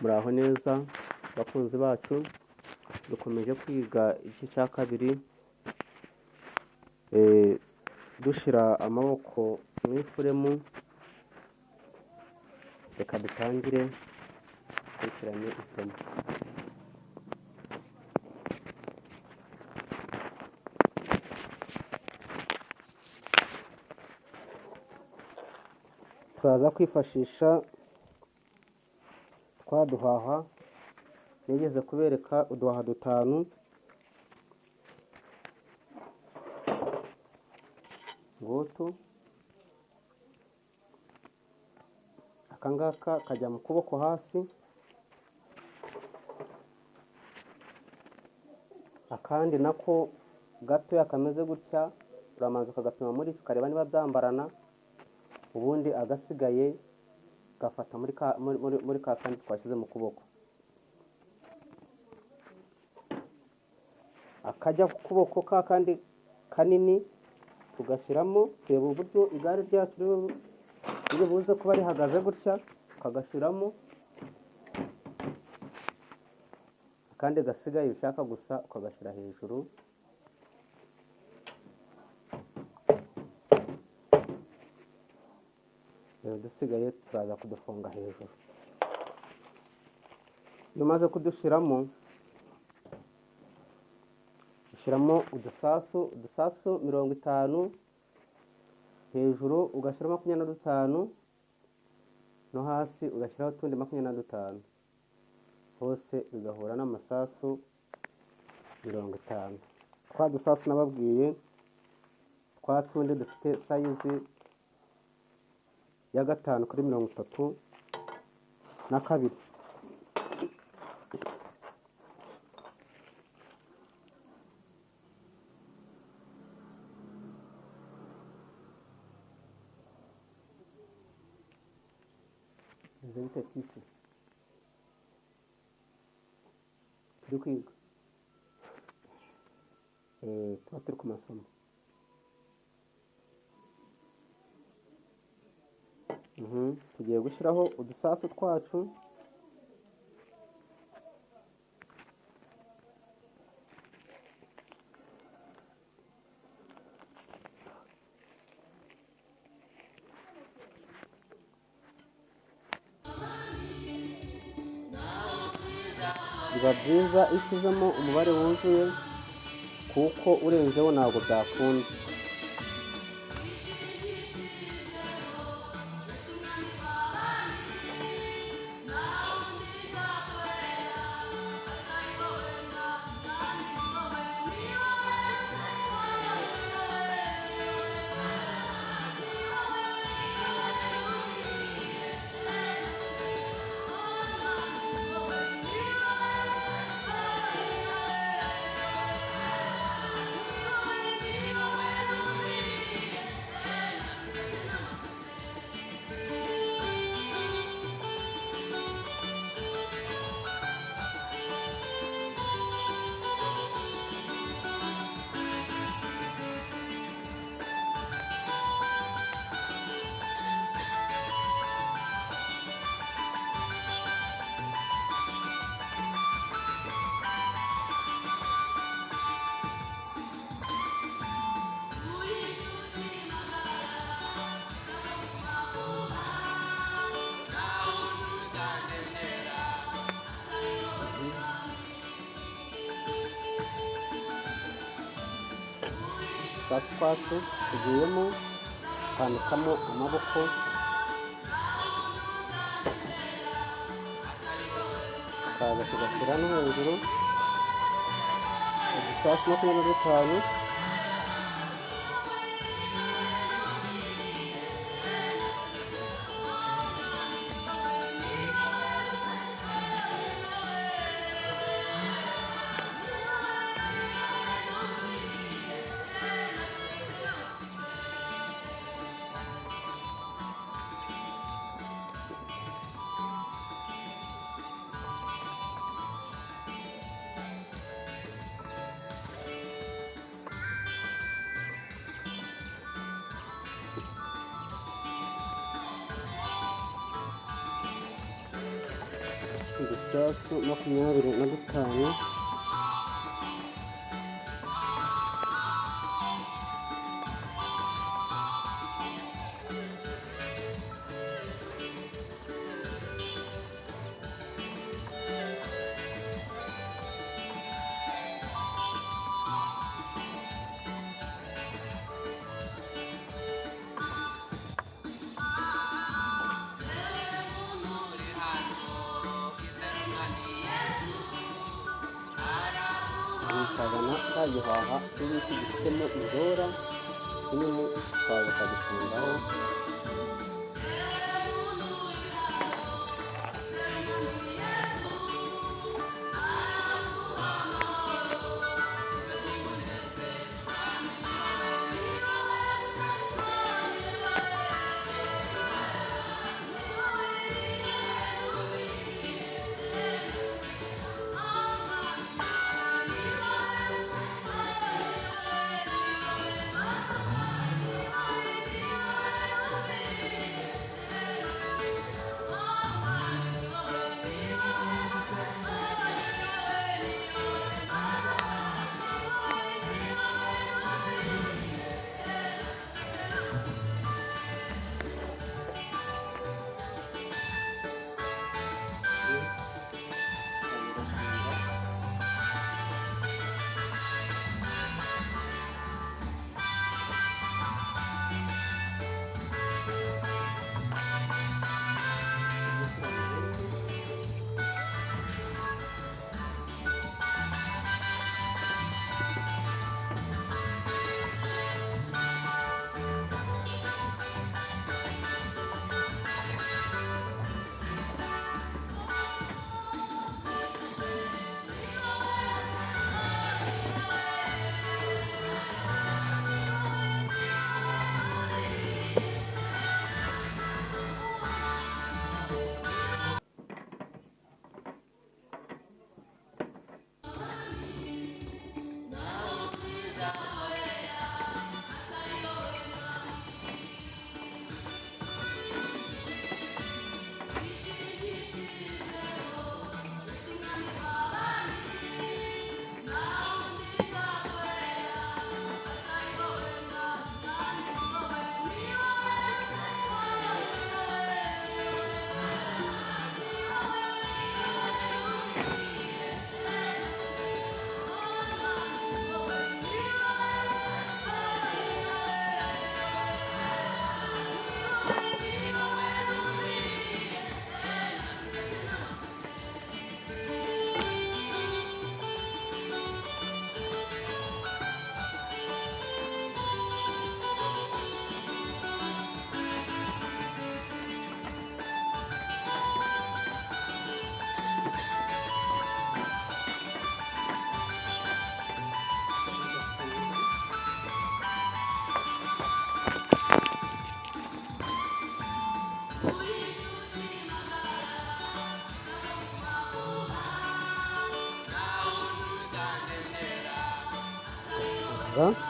Muraho neza bakunzi bacu, dukomeje kwiga igice cya kabiri dushira amaboko mu ifuremu. Reka dutangire dukurikirane isomo. Turaza kwifashisha twa duhaha. Nigeze kubereka uduhaha dutanu, ngutu akangaka kajya mu kuboko hasi, akandi nako gatoya kameze gutya uramanza ukagapima muri cyo ukareba niba byambarana, ubundi agasigaye gafata muri ka kandi twashyize mu kuboko. Akajya ku kuboko ka kandi kanini tugashyiramo, reba uburyo igare ryacu riri buze kuba rihagaze gutya, ukagashyiramo. Akandi gasigaye ushaka gusa ukagashyira hejuru. Dusigaye turaza kudufunga hejuru. Iyo umaze kudushyiramo, ushyiramo udusasu 50, hejuru ugashyiramo 25, no hasi ugashyiraho utundi 25, hose bigahura n'amasasu 50. Twa dusasu nababwiye twa tundi dufite sayizi ya 5x32. Bite tisi turi kwiga, tuba turi ku masomo. Tugiye gushyiraho udusasu twacu. Biba byiza iyo ushyizemo umubare wuzuye, kuko urenzeho ntabwo byakunda. Udusasu twacu tugiyemo, twandikamo amaboko, tukaza tugashyira no hejuru udusasu 25. udusasu 25. Nkazana cya gihaha cy'ibisi gifitemo inzora kinini, twaza kagifungaho. Ndaza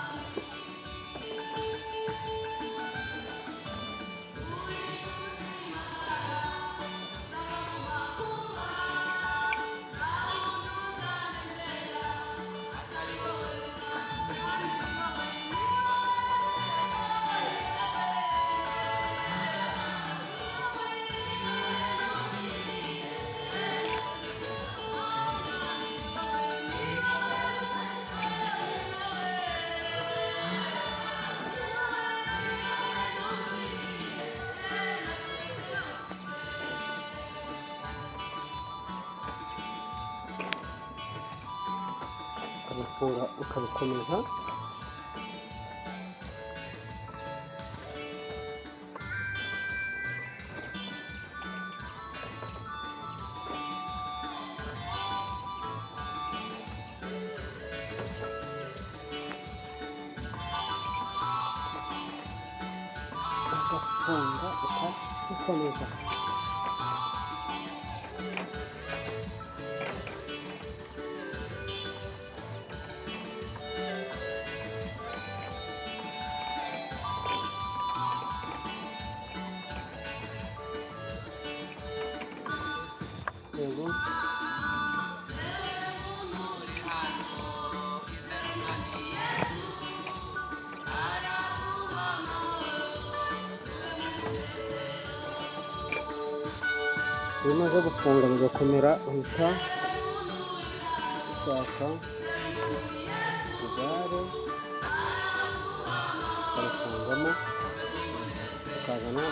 ukabifunga ukabikomeza. Ugafunga ukabikomeza. Yego. iyo umaze gufunga bigakomera uhita ushaka igare ukarifungamo, ukazana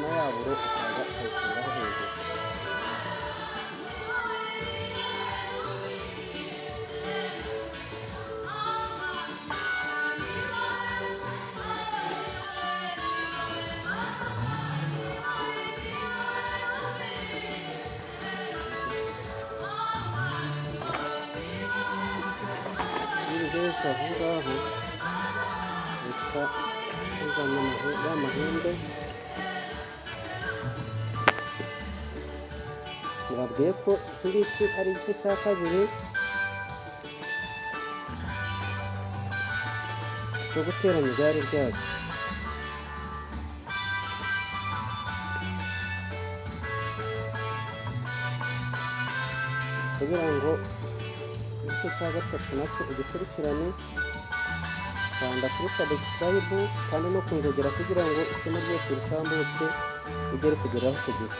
na yaburo ukaza ukayifungaho hejuru. Iyo ugeze aho ngaho uhita uzana ya mahembe. Nababwiye ko iki ngiki ari igice cya kabiri cyo guteranya igare ryacu. Kugira ngo igice cya gatatu nacyo ugikurikirane, kanda kuri subscribe kandi no kunzogera kugira ngo isomo ryose ritambutse ujye rikugeraho ku gihe.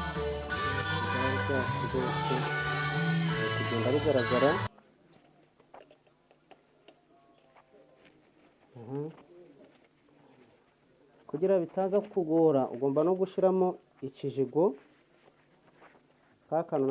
Igare ryacu rwose biri kugenda bigaragara. Kugira bitaza kugora ugomba no gushyiramo ikijigo, ka kantu